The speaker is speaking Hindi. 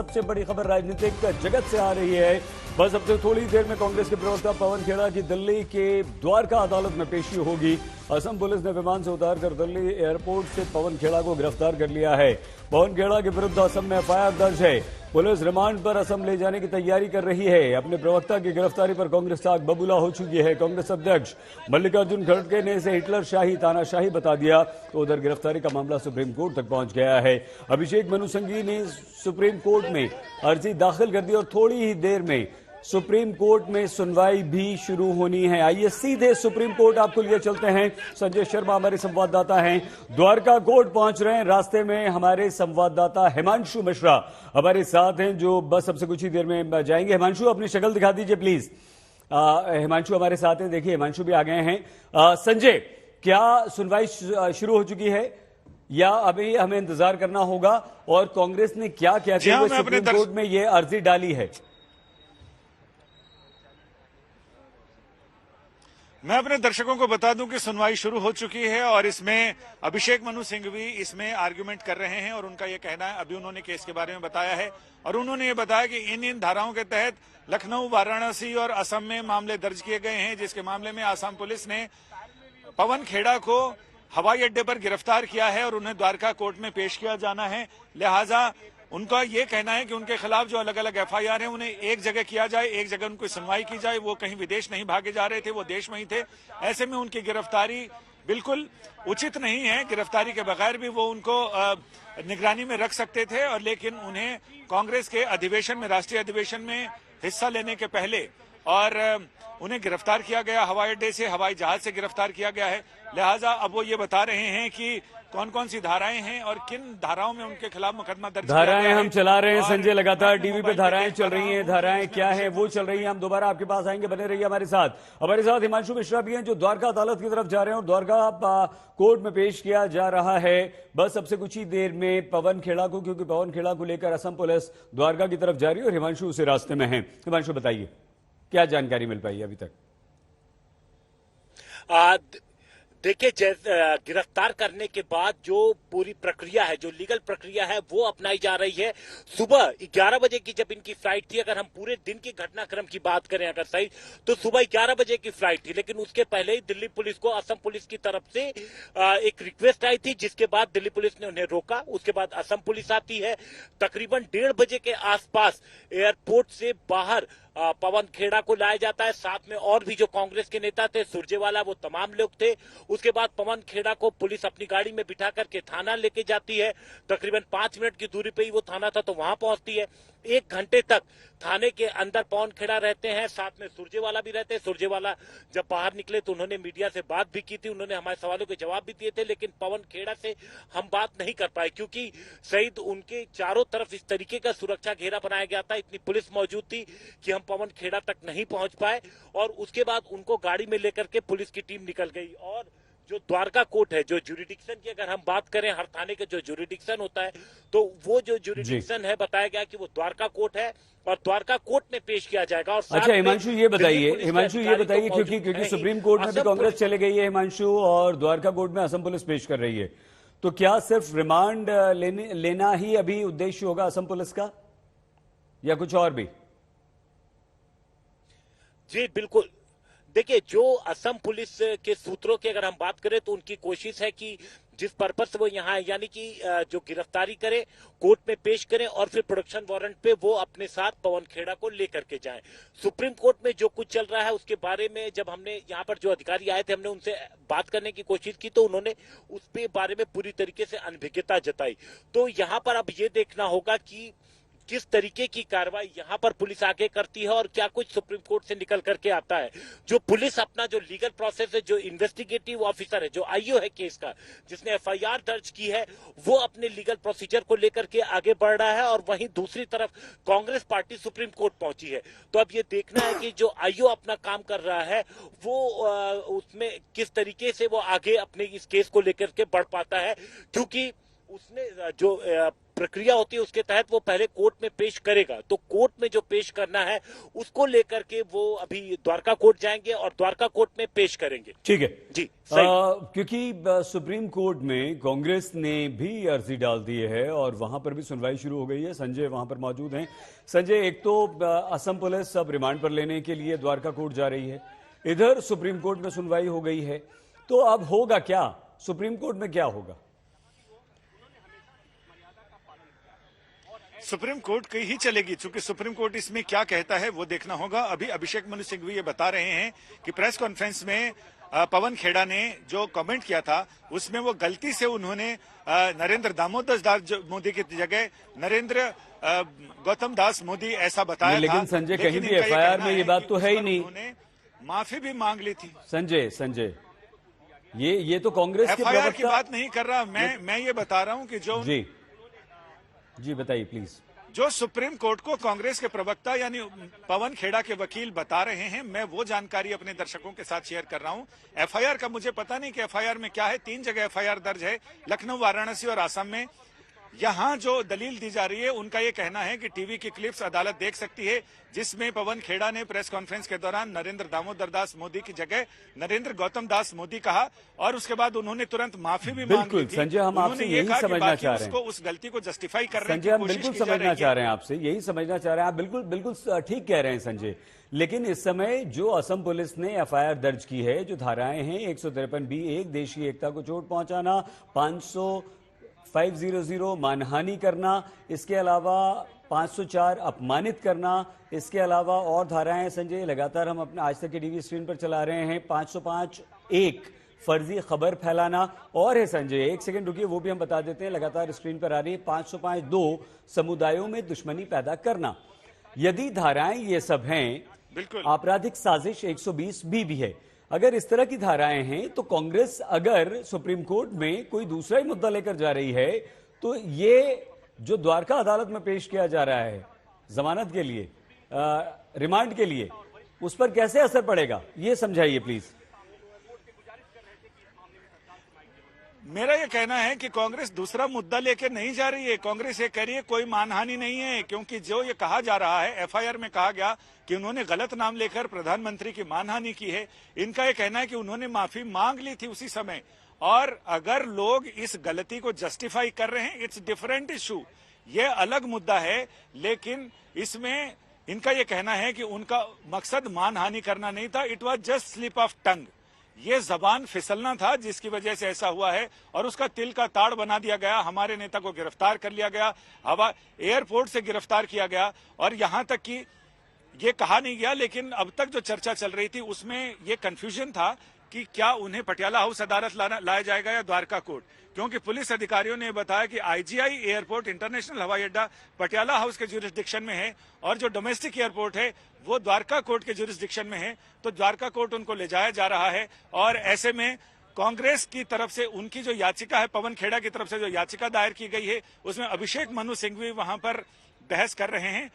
सबसे बड़ी खबर राजनीतिक जगत से आ रही है। बस अब से थोड़ी देर में कांग्रेस के प्रवक्ता पवन खेड़ा की दिल्ली के द्वारका अदालत में पेशी होगी। असम पुलिस ने विमान से उतारकर दिल्ली एयरपोर्ट से पवन खेड़ा को गिरफ्तार कर लिया है। पवन खेड़ा के विरुद्ध असम में एफआईआर दर्ज है। पुलिस रिमांड पर असम ले जाने की तैयारी कर रही है। अपने प्रवक्ता की गिरफ्तारी पर कांग्रेस आग बबूला हो चुकी है। कांग्रेस अध्यक्ष मल्लिकार्जुन खड़गे ने इसे हिटलरशाही तानाशाही बता दिया तो उधर गिरफ्तारी का मामला सुप्रीम कोर्ट तक पहुंच गया है। अभिषेक मनु सिंघवी ने सुप्रीम कोर्ट में अर्जी दाखिल कर दी और थोड़ी ही देर में सुप्रीम कोर्ट में सुनवाई भी शुरू होनी है। आइए सीधे सुप्रीम कोर्ट आपको लिए चलते हैं। संजय शर्मा हमारे संवाददाता हैं, द्वारका कोर्ट पहुंच रहे हैं। रास्ते में हमारे संवाददाता हिमांशु मिश्रा हमारे साथ हैं जो बस अब से कुछ ही देर में जाएंगे। हिमांशु, अपनी शक्ल दिखा दीजिए प्लीज। हिमांशु हमारे साथ हैं, देखिए हिमांशु भी आ गए हैं। संजय, क्या सुनवाई शुरू हो चुकी है या अभी हमें इंतजार करना होगा? और कांग्रेस ने क्या कहते हुए सुप्रीम कोर्ट में ये अर्जी डाली है? मैं अपने दर्शकों को बता दूं कि सुनवाई शुरू हो चुकी है और इसमें अभिषेक मनु सिंघवी इसमें आर्गुमेंट कर रहे हैं और उनका यह कहना है, अभी उन्होंने केस के बारे में बताया है और उन्होंने ये बताया कि इन धाराओं के तहत लखनऊ, वाराणसी और असम में मामले दर्ज किए गए हैं, जिसके मामले में असम पुलिस ने पवन खेड़ा को हवाई अड्डे पर गिरफ्तार किया है और उन्हें द्वारका कोर्ट में पेश किया जाना है। लिहाजा उनका ये कहना है कि उनके खिलाफ जो अलग अलग एफआईआर है उन्हें एक जगह किया जाए, एक जगह उनको सुनवाई की जाए। वो कहीं विदेश नहीं भागे जा रहे थे, वो देश में ही थे। ऐसे में उनकी गिरफ्तारी बिल्कुल उचित नहीं है। गिरफ्तारी के बगैर भी वो उनको निगरानी में रख सकते थे और लेकिन उन्हें कांग्रेस के अधिवेशन में, राष्ट्रीय अधिवेशन में हिस्सा लेने के पहले और उन्हें गिरफ्तार किया गया। हवाई अड्डे से, हवाई जहाज से गिरफ्तार किया गया है। लिहाजा अब वो ये बता रहे हैं कि कौन कौन सी धाराएं हैं और किन धाराओं में उनके खिलाफ मुकदमा दर्ज किया गया है। हम चला रहे हैं संजय, लगातार टीवी पे धाराएं चल रही हैं। धाराएं क्या है वो चल रही है। हम दोबारा आपके पास आएंगे, बने रहिए हमारे साथ। हमारे साथ हिमांशु मिश्रा भी हैं जो द्वारका अदालत की तरफ जा रहे हैं और द्वारका कोर्ट में पेश किया जा रहा है। बस अब से कुछ ही देर में पवन खेड़ा को, क्योंकि पवन खेड़ा को लेकर असम पुलिस द्वारका की तरफ जा रही है और हिमांशु उसे रास्ते में है। हिमांशु बताइए क्या जानकारी मिल पाई अभी तक? देखिए, गिरफ्तार करने के बाद जो पूरी प्रक्रिया है, जो लीगल प्रक्रिया है, वो अपनाई जा रही है। सुबह 11 बजे की जब इनकी फ्लाइट थी, अगर हम पूरे दिन की घटनाक्रम की बात करें अगर सही, तो सुबह 11 बजे की फ्लाइट थी। लेकिन उसके पहले ही दिल्ली पुलिस को असम पुलिस की तरफ से एक रिक्वेस्ट आई थी, जिसके बाद दिल्ली पुलिस ने उन्हें रोका। उसके बाद असम पुलिस आती है। तकरीबन 1:30 बजे के आसपास एयरपोर्ट से बाहर पवन खेड़ा को लाया जाता है। साथ में और भी जो कांग्रेस के नेता थे, सुरजेवाला, वो तमाम लोग थे। उसके बाद पवन खेड़ा को पुलिस अपनी गाड़ी में बिठा करके थाना लेके जाती है। तकरीबन 5 मिनट की दूरी पे ही वो थाना था, तो वहां पहुंचती है। 1 घंटे तक थाने के अंदर पवन खेड़ा रहते हैं, साथ में सुरजेवाला भी रहते हैं। सुरजेवाला जब बाहर निकले तो उन्होंने मीडिया से बात भी की थी, उन्होंने हमारे सवालों के जवाब भी दिए थे, लेकिन पवन खेड़ा से हम बात नहीं कर पाए क्योंकि शहीद उनके चारों तरफ इस तरीके का सुरक्षा घेरा बनाया गया था, इतनी पुलिस मौजूद थी कि हम पवन खेड़ा तक नहीं पहुंच पाए। और उसके बाद उनको गाड़ी में लेकर के पुलिस की टीम निकल गई। और जो द्वारका कोर्ट है, जो ज्यूरिडिक्शन की अगर हम बात करें, हर थाने का जो ज्यूरिडिक्शन होता है, तो वो जो ज्यूरिडिक्शन है, बताया गया कि वो द्वारका कोर्ट है और द्वारका कोर्ट में पेश किया जाएगा। और अच्छा हिमांशु ये बताइए, क्योंकि सुप्रीम कोर्ट में भी कांग्रेस चले गई है हिमांशु, और द्वारका कोर्ट में असम पुलिस पेश कर रही है, तो क्या सिर्फ रिमांड लेना ही अभी उद्देश्य होगा असम पुलिस का या कुछ और भी? जी बिल्कुल। देखिए, जो असम पुलिस के सूत्रों की अगर हम बात करें तो उनकी कोशिश है कि जिस पर्पस से वो यहाँ है, यानी कि जो गिरफ्तारी करे, कोर्ट में पेश करें और फिर प्रोडक्शन वारंट पे वो अपने साथ पवन खेड़ा को लेकर के जाएं। सुप्रीम कोर्ट में जो कुछ चल रहा है उसके बारे में जब हमने यहाँ पर जो अधिकारी आए थे, हमने उनसे बात करने की कोशिश की तो उन्होंने उस पे बारे में पूरी तरीके से अनभिज्ञता जताई। तो यहाँ पर अब ये देखना होगा कि किस तरीके की कार्रवाई यहाँ पर पुलिस आगे करती है और क्या कुछ सुप्रीम कोर्ट से निकल करके आता है। जो पुलिस अपना जो लीगल प्रोसेस है, जो इन्वेस्टिगेटिव ऑफिसर है, जो आईओ है केस का, जिसने एफआईआर दर्ज की है, वो अपने लीगल प्रोसीजर को लेकर के आगे बढ़ रहा है और वहीं दूसरी तरफ कांग्रेस पार्टी सुप्रीम कोर्ट पहुंची है। तो अब ये देखना है कि जो आईओ अपना काम कर रहा है वो उसमें किस तरीके से वो आगे अपने इस केस को लेकर के बढ़ पाता है, क्योंकि उसने जो प्रक्रिया होती है उसके तहत वो पहले कोर्ट में पेश करेगा। तो कोर्ट में जो पेश करना है उसको लेकर के वो अभी द्वारका कोर्ट जाएंगे और द्वारका कोर्ट में पेश करेंगे। ठीक है जी सही। क्योंकि सुप्रीम कोर्ट में कांग्रेस ने भी अर्जी डाल दी है और वहां पर भी सुनवाई शुरू हो गई है। संजय वहां पर मौजूद हैं। संजय, एक तो असम पुलिस अब रिमांड पर लेने के लिए द्वारका कोर्ट जा रही है, इधर सुप्रीम कोर्ट में सुनवाई हो गई है, तो अब होगा क्या? सुप्रीम कोर्ट में क्या होगा? सुप्रीम कोर्ट की ही चलेगी, चूंकि सुप्रीम कोर्ट इसमें क्या कहता है वो देखना होगा। अभी अभिषेक मनु सिंघवी ये बता रहे हैं कि प्रेस कॉन्फ्रेंस में पवन खेड़ा ने जो कमेंट किया था उसमें वो गलती से उन्होंने नरेंद्र दामोदर दास मोदी की जगह नरेंद्र गौतम दास मोदी ऐसा बताया था। लेकिन संजय, कहीं भी एफआईआर में ये बात तो है ही नहीं। उन्होंने माफी भी मांग ली थी। संजय ये तो कांग्रेस के एफआईआर की प्रवक्ता बात नहीं कर रहा मैं ये बता रहा हूं कि जो जी बताइए प्लीज। जो सुप्रीम कोर्ट को कांग्रेस के प्रवक्ता यानी पवन खेड़ा के वकील बता रहे हैं, मैं वो जानकारी अपने दर्शकों के साथ शेयर कर रहा हूं। एफआईआर का मुझे पता नहीं कि एफआईआर में क्या है। 3 जगह एफआईआर दर्ज है, लखनऊ, वाराणसी और असम में। यहां जो दलील दी जा रही है उनका ये कहना है कि टीवी की क्लिप्स अदालत देख सकती है जिसमें पवन खेड़ा ने प्रेस कॉन्फ्रेंस के दौरान नरेंद्र दामोदर दास मोदी की जगह नरेंद्र गौतम दास मोदी कहा और उसके बाद उन्होंने तुरंत माफी भी मांग ली थी। संजय, हम आपसे यही समझना चाह रहे हैं, उस गलती को जस्टिफाई कर रहे हैं। संजय, हम बिल्कुल समझना चाह रहे हैं आपसे, यही समझना चाह रहे हैं आप, बिल्कुल ठीक कह रहे हैं संजय। लेकिन इस समय जो असम पुलिस ने एफआईआर दर्ज की है, जो धाराएं हैं 153B1 देशी एकता को चोट पहुंचाना, 500 मानहानि करना, इसके अलावा 504 अपमानित करना, इसके अलावा और धाराएं संजय लगातार हम अपने आज तक के टीवी स्क्रीन पर चला रहे हैं। 505(1) फर्जी खबर फैलाना और है संजय, एक सेकंड रुकिए, वो भी हम बता देते हैं, लगातार स्क्रीन पर आ रही है। 505(2) समुदायों में दुश्मनी पैदा करना। यदि धाराएं ये सब हैं, आपराधिक साजिश 120B भी है। अगर इस तरह की धाराएं हैं तो कांग्रेस अगर सुप्रीम कोर्ट में कोई दूसरा ही मुद्दा लेकर जा रही है तो ये जो द्वारका अदालत में पेश किया जा रहा है जमानत के लिए, रिमांड के लिए, उस पर कैसे असर पड़ेगा, ये समझाइए प्लीज। मेरा ये कहना है कि कांग्रेस दूसरा मुद्दा लेकर नहीं जा रही है। कांग्रेस ये कह रही है कोई मानहानि नहीं है, क्योंकि जो ये कहा जा रहा है, एफआईआर में कहा गया कि उन्होंने गलत नाम लेकर प्रधानमंत्री की मानहानि की है। इनका ये कहना है कि उन्होंने माफी मांग ली थी उसी समय। और अगर लोग इस गलती को जस्टिफाई कर रहे हैं, इट्स डिफरेंट इशू, ये अलग मुद्दा है। लेकिन इसमें इनका ये कहना है कि उनका मकसद मानहानि करना नहीं था, it was just slip of tongue, ये जबान फिसलना था जिसकी वजह से ऐसा हुआ है और उसका तिल का ताड़ बना दिया गया। हमारे नेता को गिरफ्तार कर लिया गया, हवा एयरपोर्ट से गिरफ्तार किया गया और यहां तक कि ये कहा नहीं गया, लेकिन अब तक जो चर्चा चल रही थी उसमें ये कंफ्यूजन था कि क्या उन्हें पटियाला हाउस अदालत लाया जाएगा या द्वारका कोर्ट, क्योंकि पुलिस अधिकारियों ने बताया कि आईजीआई एयरपोर्ट इंटरनेशनल हवाई अड्डा पटियाला हाउस के ज्यूरिसडिक्शन में है और जो डोमेस्टिक एयरपोर्ट है वो द्वारका कोर्ट के ज्यूरिसडिक्शन में है। तो द्वारका कोर्ट उनको ले जाया जा रहा है और ऐसे में कांग्रेस की तरफ से उनकी जो याचिका है, पवन खेड़ा की तरफ से जो याचिका दायर की गई है, उसमें अभिषेक मनु सिंघवी वहां पर बहस कर रहे हैं